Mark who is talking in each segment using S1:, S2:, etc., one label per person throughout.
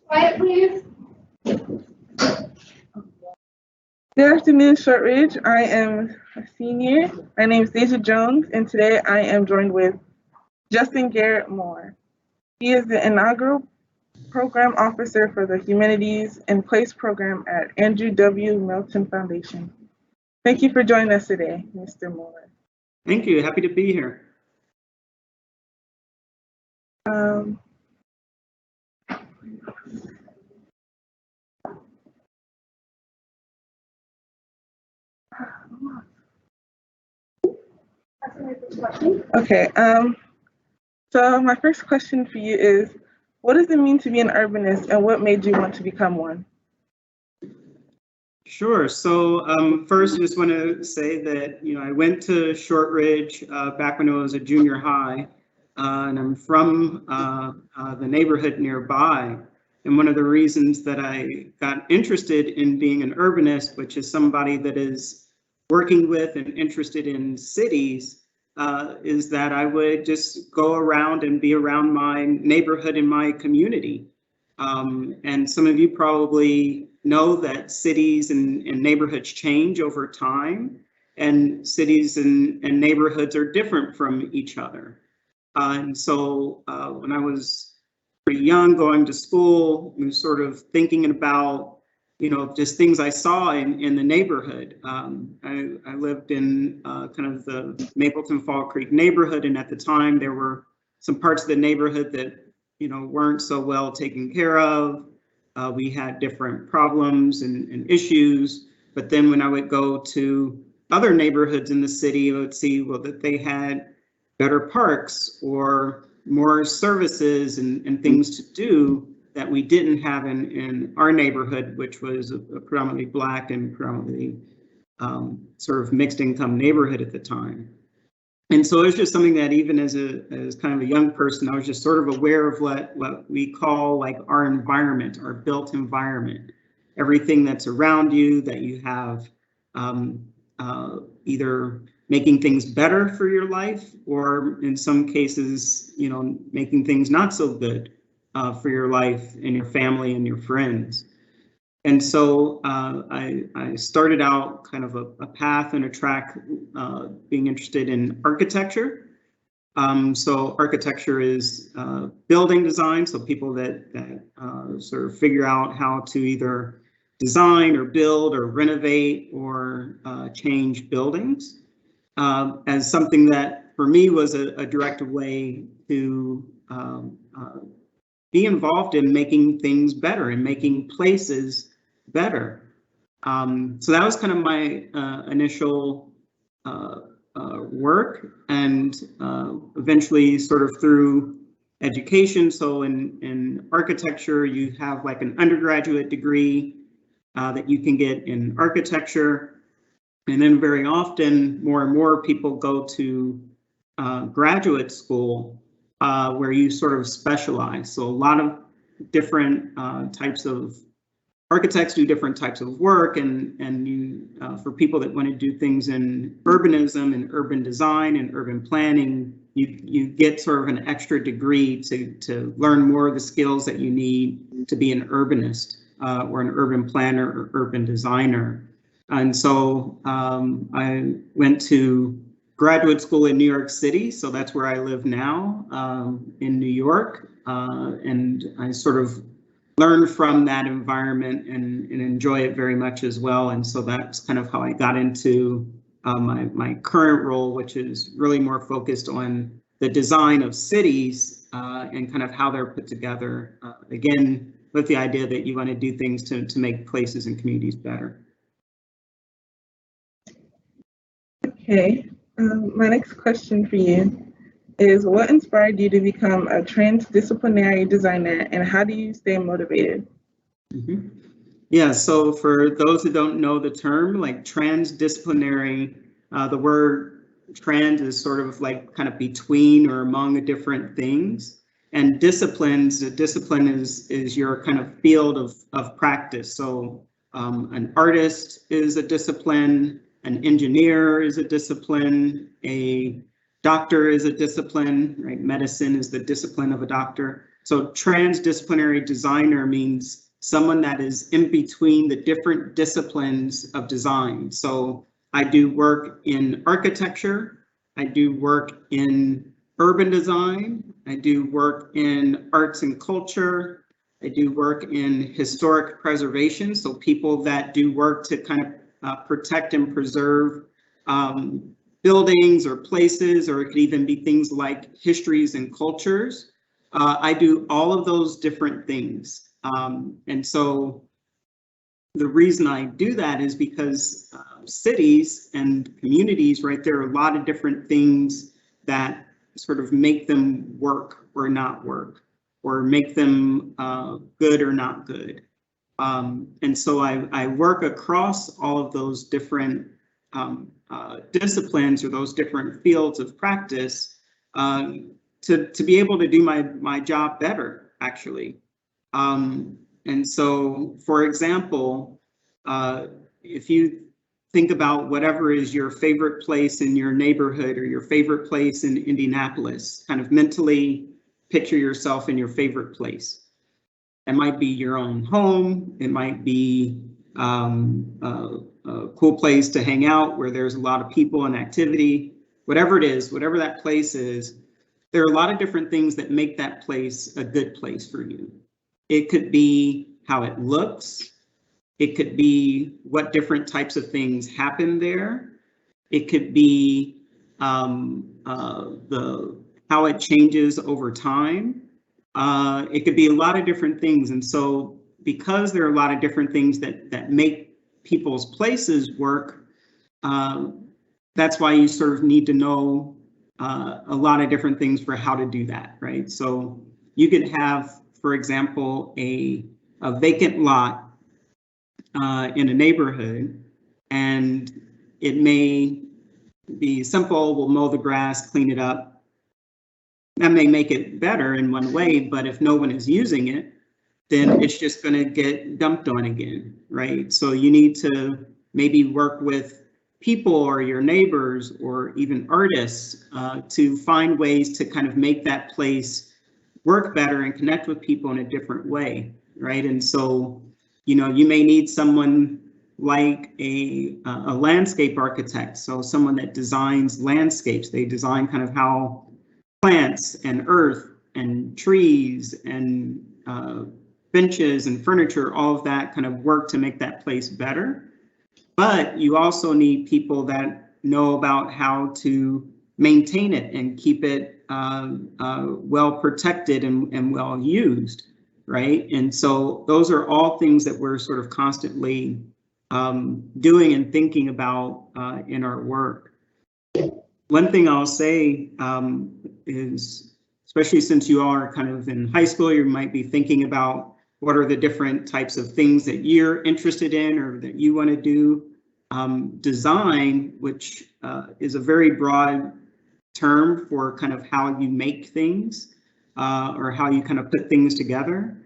S1: Quiet, please.
S2: Good afternoon, Shortridge. I am a senior. My name is Deja Jones, and today I am joined with Justin Garrett Moore. He is the inaugural program officer for the Humanities in Place program at Andrew W. Melton Foundation. Thank you for joining us today, Mr. Moore.
S3: Thank you. Happy to be here.
S2: Okay, so my first question for you is, what does it mean to be an urbanist and what made you want to become one?
S3: Sure. So first, I just want to say that, I went to Shortridge back when I was a junior high, and I'm from the neighborhood nearby. And one of the reasons that I got interested in being an urbanist, which is somebody that is working with and interested in cities, is that I would just go around and be around my neighborhood and my community. And some of you probably know that cities and neighborhoods change over time, and cities and neighborhoods are different from each other. And so when I was pretty young, going to school, I was sort of thinking about, just things I saw in the neighborhood. I lived in kind of the Mapleton Fall Creek neighborhood, and at the time there were some parts of the neighborhood that weren't so well taken care of. We had different problems and issues, but then when I would go to other neighborhoods in the city, I would see, that they had better parks or more services and things to do that we didn't have in our neighborhood, which was a predominantly Black and predominantly sort of mixed income neighborhood at the time. And so it was just something that even as kind of a young person, I was just sort of aware of what we call like our environment, our built environment, everything that's around you, that you have either making things better for your life, or in some cases, making things not so good for your life and your family and your friends. And so I started out kind of a path and a track being interested in architecture. So architecture is building design, so people that sort of figure out how to either design or build or renovate or change buildings, as something that for me was a direct way to be involved in making things better and making places better. So that was kind of my initial work, and eventually sort of through education. So in architecture, you have like an undergraduate degree that you can get in architecture. And then very often, more and more people go to graduate school where you sort of specialize. So a lot of different types of architects do different types of work, and you for people that want to do things in urbanism and urban design and urban planning, you get sort of an extra degree to learn more of the skills that you need to be an urbanist or an urban planner or urban designer. And so I went to graduate school in New York City, so that's where I live now, in New York, and I sort of learn from that environment and enjoy it very much as well. And so that's kind of how I got into my current role, which is really more focused on the design of cities and kind of how they're put together, again, with the idea that you want to do things to make places and communities better.
S2: Okay, my next question for you is, what inspired you to become a transdisciplinary designer, and how do you stay motivated?
S3: Mm-hmm. Yeah, so for those who don't know the term, like transdisciplinary, the word trans is sort of like kind of between or among different things. And disciplines, the discipline is your kind of field of practice. So an artist is a discipline, an engineer is a discipline, a Doctor is a discipline, right? Medicine is the discipline of a doctor. So transdisciplinary designer means someone that is in between the different disciplines of design. So I do work in architecture, I do work in urban design, I do work in arts and culture, I do work in historic preservation, so people that do work to kind of protect and preserve buildings or places, or it could even be things like histories and cultures. I do all of those different things. And so the reason I do that is because cities and communities, right, there are a lot of different things that sort of make them work or not work, or make them good or not good. And so I work across all of those different disciplines or those different fields of practice to be able to do my job better, actually. And so, for example, if you think about whatever is your favorite place in your neighborhood or your favorite place in Indianapolis, kind of mentally picture yourself in your favorite place. It might be your own home. It might be a cool place to hang out where there's a lot of people and activity. Whatever it is, whatever that place is, there are a lot of different things that make that place a good place for you. It could be how it looks. It could be what different types of things happen there. It could be how it changes over time. It could be a lot of different things. And so because there are a lot of different things that make people's places work, that's why you sort of need to know a lot of different things for how to do that, right? So you could have, for example, a vacant lot in a neighborhood, and it may be simple, we'll mow the grass, clean it up. That may make it better in one way, but if no one is using it, then it's just going to get dumped on again, right? So you need to maybe work with people or your neighbors or even artists to find ways to kind of make that place work better and connect with people in a different way, right? And so, you know, you may need someone like a landscape architect, so someone that designs landscapes. They design kind of how plants and earth and trees and benches and furniture, all of that kind of work to make that place better. But you also need people that know about how to maintain it and keep it well protected and well used, right? And so those are all things that we're sort of constantly doing and thinking about in our work. One thing I'll say is, especially since you are kind of in high school, you might be thinking about what are the different types of things that you're interested in or that you want to do. Design, which is a very broad term for kind of how you make things or how you kind of put things together,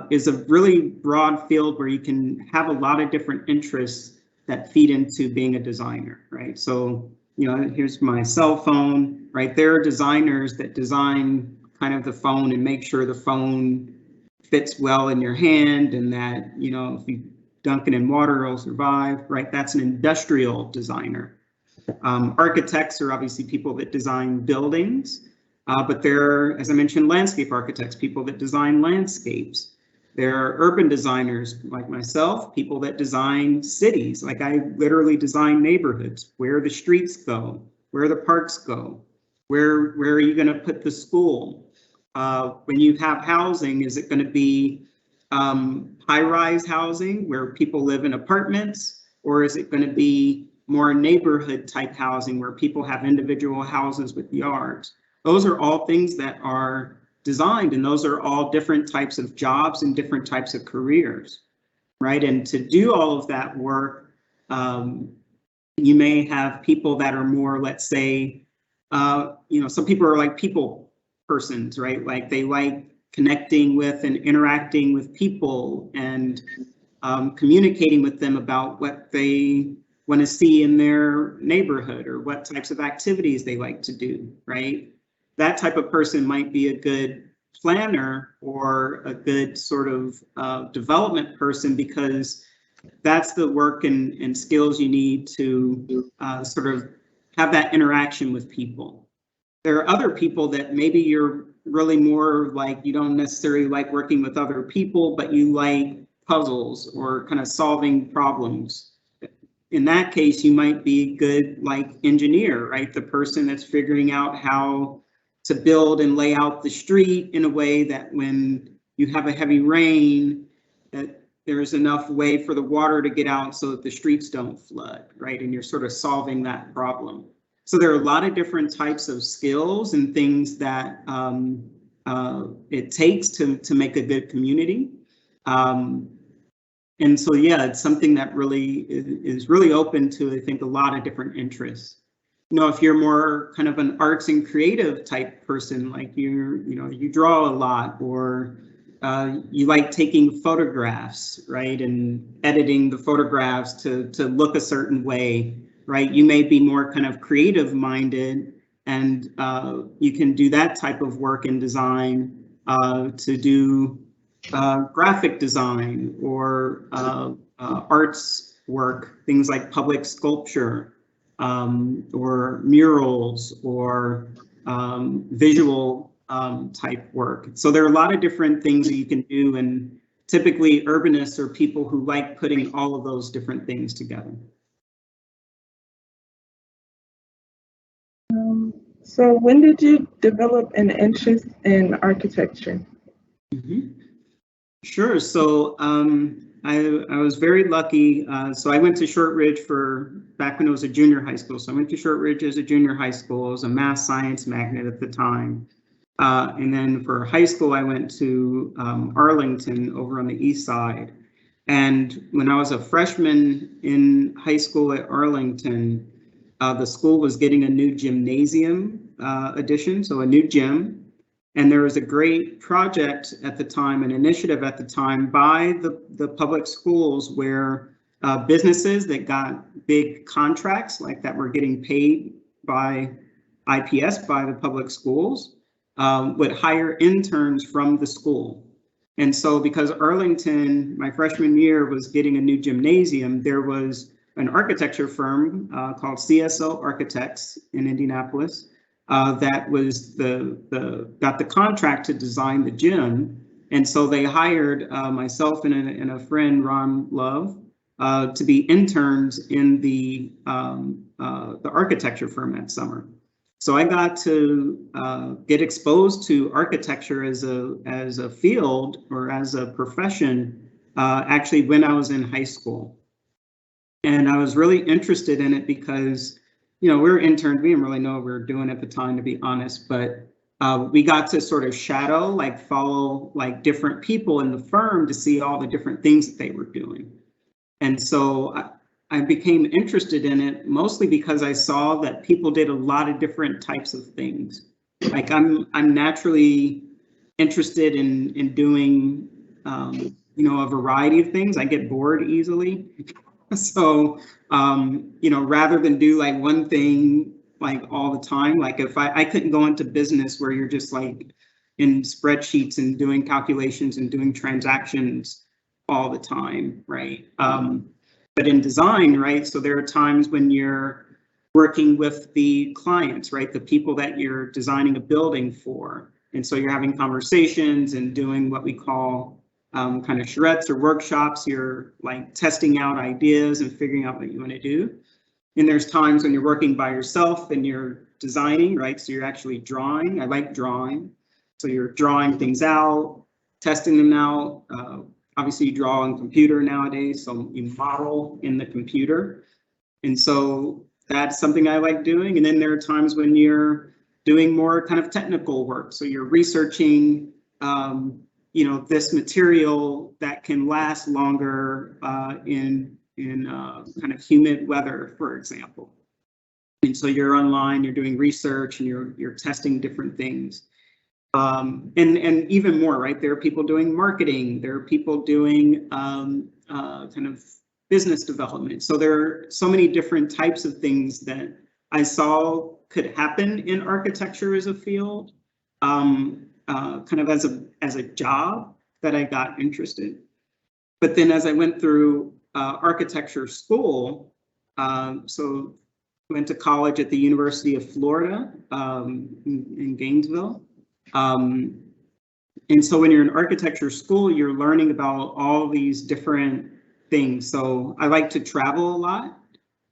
S3: is a really broad field where you can have a lot of different interests that feed into being a designer, right? So, you know, here's my cell phone, right? There are designers that design kind of the phone and make sure the phone fits well in your hand and that, you know, if you dunk it in water, it'll survive, right? That's an industrial designer. Architects are obviously people that design buildings, but there are, as I mentioned, landscape architects, people that design landscapes. There are urban designers like myself, people that design cities. Like I literally design neighborhoods, where the streets go, where the parks go, where are you going to put the school? When you have housing, is it going to be high-rise housing where people live in apartments, or is it going to be more neighborhood type housing where people have individual houses with yards? Those are all things that are designed, and those are all different types of jobs and different types of careers, right? And to do all of that work, you may have people that are more, let's say, you know, some people are like people persons, right? Like they like connecting with and interacting with people and communicating with them about what they want to see in their neighborhood, or what types of activities they like to do, right? That type of person might be a good planner or a good sort of development person, because that's the work and skills you need to sort of have that interaction with people. There are other people that maybe you're really more like, you don't necessarily like working with other people, but you like puzzles or kind of solving problems. In that case, you might be good like engineer, right? The person that's figuring out how to build and lay out the street in a way that when you have a heavy rain, that there's enough way for the water to get out so that the streets don't flood, right? And you're sort of solving that problem. So there are a lot of different types of skills and things that it takes to make a good community. And so, yeah, it's something that really is really open to, I think, a lot of different interests. You know, if you're more kind of an arts and creative type person, like you draw a lot, or you like taking photographs, right, and editing the photographs to look a certain way, right? You may be more kind of creative minded, and you can do that type of work in design to do graphic design or arts work, things like public sculpture, or murals, or visual type work. So there are a lot of different things that you can do, and typically urbanists are people who like putting all of those different things together.
S2: So when did you develop an interest in architecture?
S3: Mm-hmm. Sure. So I was very lucky. So I went to Shortridge back when it was a junior high school. So I went to Shortridge as a junior high school. I was a math science magnet at the time. And then for high school, I went to Arlington over on the east side. And when I was a freshman in high school at Arlington, the school was getting a new gymnasium addition, so a new gym. And there was a great project at the time, an initiative at the time by the public schools, where businesses that got big contracts, like that were getting paid by IPS, by the public schools, would hire interns from the school. And so because Arlington, my freshman year, was getting a new gymnasium, there was an architecture firm called CSO Architects in Indianapolis that was got the contract to design the gym. And so they hired myself and a friend, Ron Love, to be interns in the architecture firm that summer. So I got to get exposed to architecture as a field, or as a profession, actually when I was in high school. And I was really interested in it because, we were interns, we didn't really know what we were doing at the time, to be honest, but we got to sort of shadow, like follow like different people in the firm to see all the different things that they were doing. And so I became interested in it mostly because I saw that people did a lot of different types of things. Like I'm naturally interested in doing, a variety of things. I get bored easily. So, rather than do like one thing like all the time, like if I couldn't go into business where you're just like in spreadsheets and doing calculations and doing transactions all the time, right? But in design, right? So there are times when you're working with the clients, right? The people that you're designing a building for. And so you're having conversations and doing what we call kind of charrettes or workshops. You're like testing out ideas and figuring out what you want to do. And there's times when you're working by yourself and you're designing, right? So you're actually drawing. I like drawing. So you're drawing things out, testing them out. Obviously, you draw on computer nowadays, so you model in the computer. And so that's something I like doing. And then there are times when you're doing more kind of technical work. So you're researching, this material that can last longer in kind of humid weather, for example. And so you're online, you're doing research, and you're testing different things. And even more, right? There are people doing marketing. There are people doing kind of business development. So there are so many different types of things that I saw could happen in architecture as a field, kind of as a job, that I got interested. But then as I went through architecture school, so went to college at the University of Florida in Gainesville. And so when you're in architecture school, you're learning about all these different things. So I like to travel a lot.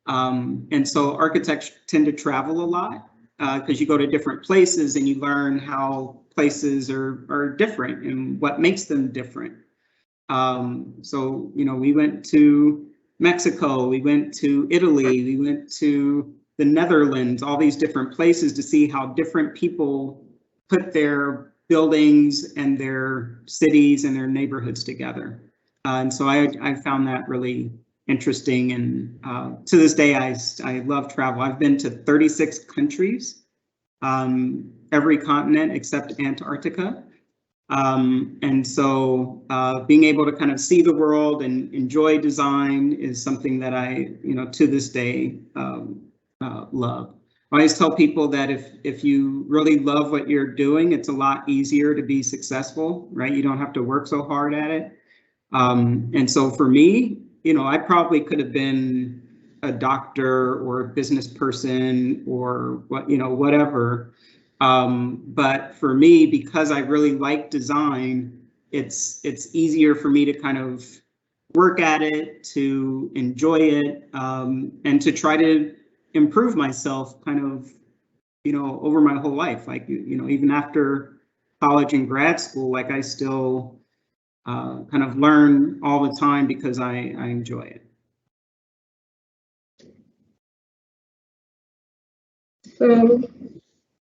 S3: And so architects tend to travel a lot because you go to different places and you learn how places are different and what makes them different. So, you know, we went to Mexico, we went to Italy, we went to the Netherlands, all these different places to see how different people put their buildings and their cities and their neighborhoods together. And so I found that really interesting. And to this day, I love travel. I've been to 36 countries, every continent except Antarctica. And so being able to kind of see the world and enjoy design is something that I, you know, to this day love. I always tell people that if you really love what you're doing, it's a lot easier to be successful, right? You don't have to work so hard at it. And so for me, you know, I probably could have been a doctor or a business person or what, you know, whatever. But for me, because I really like design, it's easier for me to kind of work at it, to enjoy it, and to try to improve myself kind of, you know, over my whole life. Like, you know, even after college and grad school, like I still kind of learn all the time because I enjoy it.
S2: So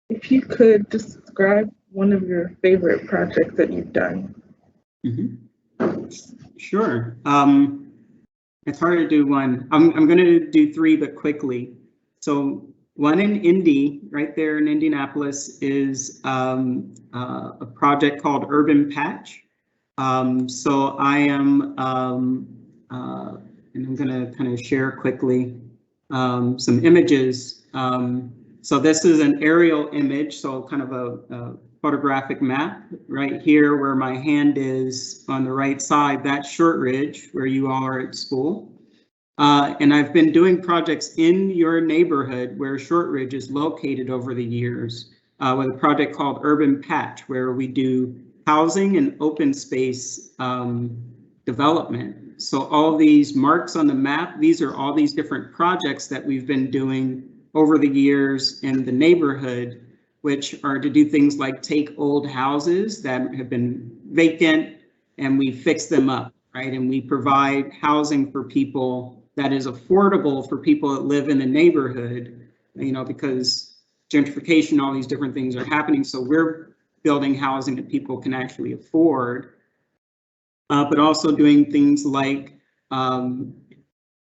S2: if you could describe one of your favorite projects that you've done.
S3: Mm-hmm. Sure. It's hard to do one. I'm going to do three, but quickly. So one in Indy, right there in Indianapolis, is a project called Urban Patch. So I am, and I'm going to kind of share quickly some images. So this is an aerial image, so kind of a photographic map right here where my hand is on the right side. That's Shortridge, where you are at school. And I've been doing projects in your neighborhood where Shortridge is located over the years with a project called Urban Patch, where we do housing and open space development. So all these marks on the map, these are all these different projects that we've been doing over the years in the neighborhood, which are to do things like take old houses that have been vacant and we fix them up, right? And we provide housing for people that is affordable for people that live in the neighborhood, you know, because gentrification, all these different things are happening. So we're building housing that people can actually afford, but also doing things like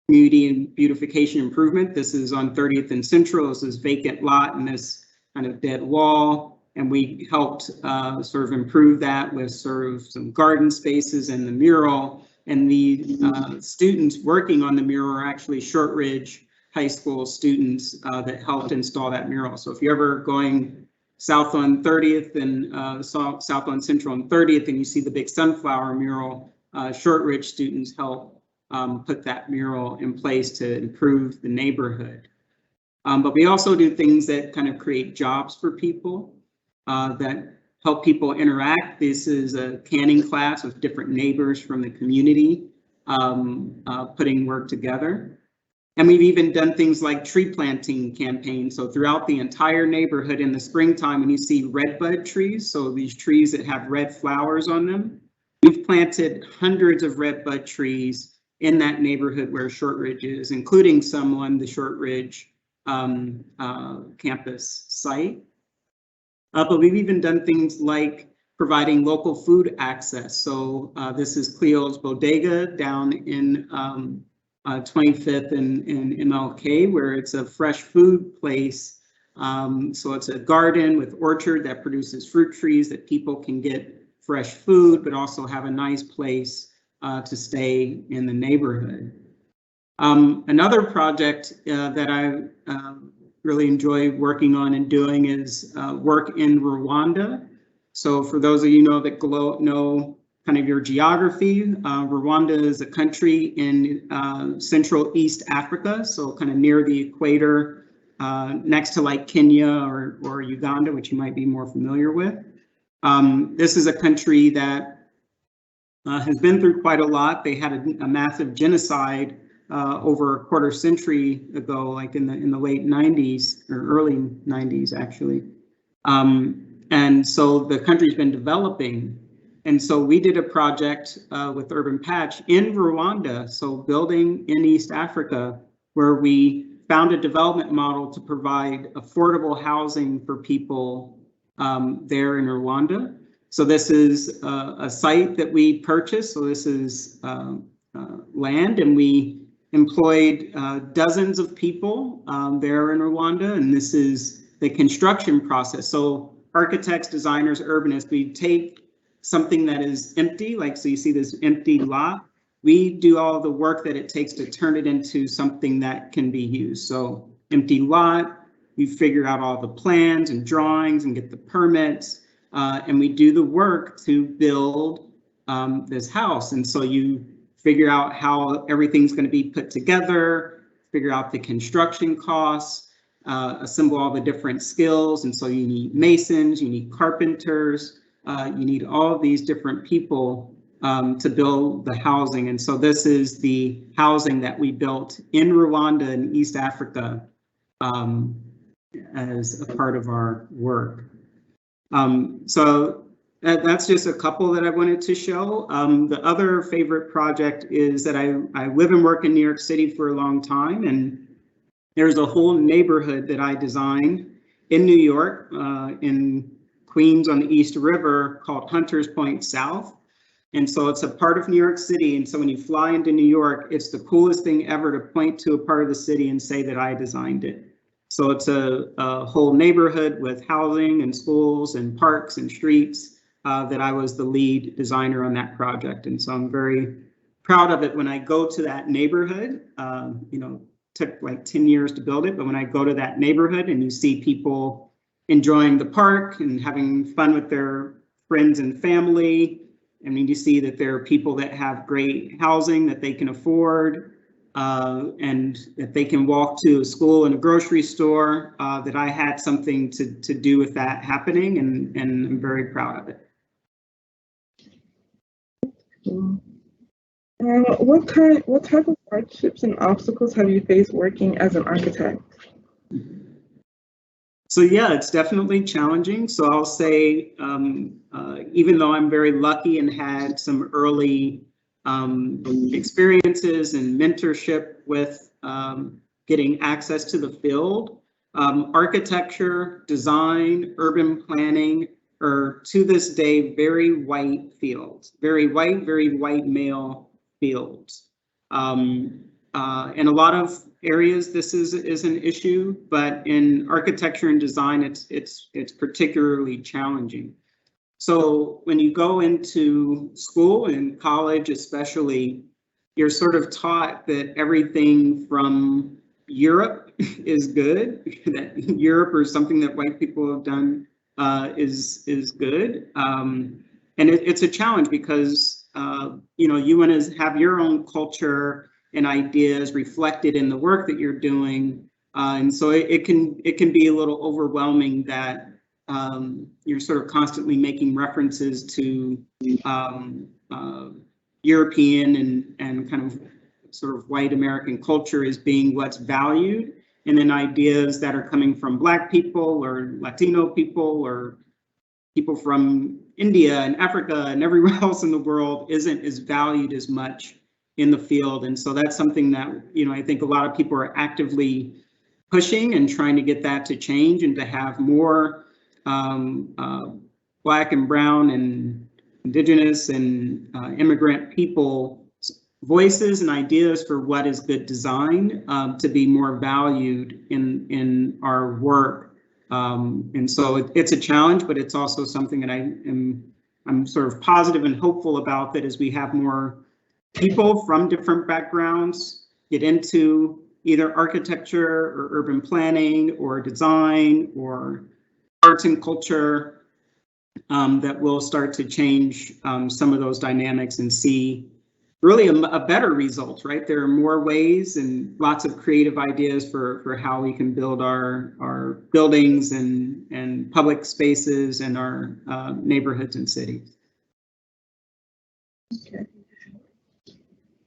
S3: community and beautification improvement. This is on 30th and Central. This is vacant lot and this kind of dead wall. And we helped sort of improve that with sort of some garden spaces and the mural. And the students working on the mural are actually Shortridge High School students that helped install that mural. So if you're ever going south on 30th and south on Central on 30th and you see the big sunflower mural, Shortridge students help put that mural in place to improve the neighborhood. But we also do things that kind of create jobs for people that help people interact. This is a canning class with different neighbors from the community putting work together. And we've even done things like tree planting campaigns. So throughout the entire neighborhood in the springtime, when you see redbud trees, so these trees that have red flowers on them, we've planted hundreds of redbud trees in that neighborhood where Shortridge is, including some on the Shortridge campus site. But we've even done things like providing local food access. So this is Cleo's Bodega down in 25th and MLK, where it's a fresh food place. So it's a garden with orchard that produces fruit trees that people can get fresh food, but also have a nice place to stay in the neighborhood. Another project that I really enjoy working on and doing is work in Rwanda. So for those of you know kind of your geography, Rwanda is a country in Central East Africa, so kind of near the equator, next to like Kenya or Uganda, which you might be more familiar with. This is a country that has been through quite a lot. They had a massive genocide over a quarter century ago, like in the late 90s or early 90s, actually. And so the country's been developing. And so we did a project with Urban Patch in Rwanda, so building in East Africa, where we found a development model to provide affordable housing for people there in Rwanda. So this is a site that we purchased. So this is land, and we employed dozens of people there in Rwanda, and this is the construction process. So architects, designers, urbanists, we take something that is empty, like so you see this empty lot, we do all the work that it takes to turn it into something that can be used. So empty lot, we figure out all the plans and drawings and get the permits, and we do the work to build this house. And so you figure out how everything's going to be put together, figure out the construction costs, assemble all the different skills. And so you need masons, you need carpenters, you need all of these different people to build the housing. And so this is the housing that we built in Rwanda in East Africa as a part of our work. So that's just a couple that I wanted to show. The other favorite project is that I live and work in New York City for a long time, and there's a whole neighborhood that I designed in New York, in Queens on the East River, called Hunters Point South. And so it's a part of New York City. And so when you fly into New York, it's the coolest thing ever to point to a part of the city and say that I designed it. So it's a whole neighborhood with housing and schools and parks and streets that I was the lead designer on that project. And so I'm very proud of it when I go to that neighborhood. You know, took like 10 years to build it, but when I go to that neighborhood and you see people enjoying the park and having fun with their friends and family, I mean, you see that there are people that have great housing that they can afford, and that they can walk to a school and a grocery store, that I had something to do with that happening, and I'm very proud of it.
S2: What type of hardships and obstacles have you faced working as an architect?
S3: So yeah, it's definitely challenging. So I'll say, even though I'm very lucky and had some early experiences and mentorship with getting access to the field, architecture, design, urban planning are to this day very white fields, very white male fields. In a lot of areas, this is an issue, but in architecture and design, it's particularly challenging. So when you go into school and college, especially, you're sort of taught that everything from Europe is good, that Europe or something that white people have done is good. And it's a challenge because you know, you want to have your own culture and ideas reflected in the work that you're doing, and so it can be a little overwhelming that you're sort of constantly making references to European and kind of sort of white American culture as being what's valued, and then ideas that are coming from Black people or Latino people or people from India and Africa and everywhere else in the world isn't as valued as much in the field. And so that's something that, you know, I think a lot of people are actively pushing and trying to get that to change and to have more Black and brown and indigenous and immigrant people voices and ideas for what is good design to be more valued in our work. And so it's a challenge, but it's also something that I'm sort of positive and hopeful about, that as we have more people from different backgrounds get into either architecture or urban planning or design or arts and culture, that will start to change some of those dynamics and see really a better result, right? There are more ways and lots of creative ideas for how we can build our buildings and public spaces and our neighborhoods and cities.
S2: Okay.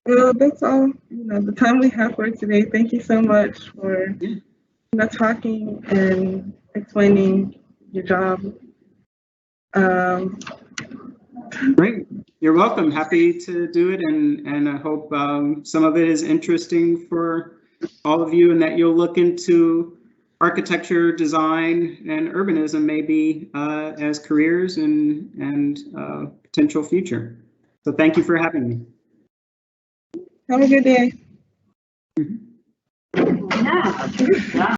S2: Well, that's all, the time we have for today. Thank you so much for talking and explaining your job.
S3: Great. You're welcome. Happy to do it, and I hope some of it is interesting for all of you, and that you'll look into architecture, design, and urbanism maybe as careers and potential future. So thank you for having me.
S2: Have a good day.
S3: Mm-hmm.
S1: Yeah.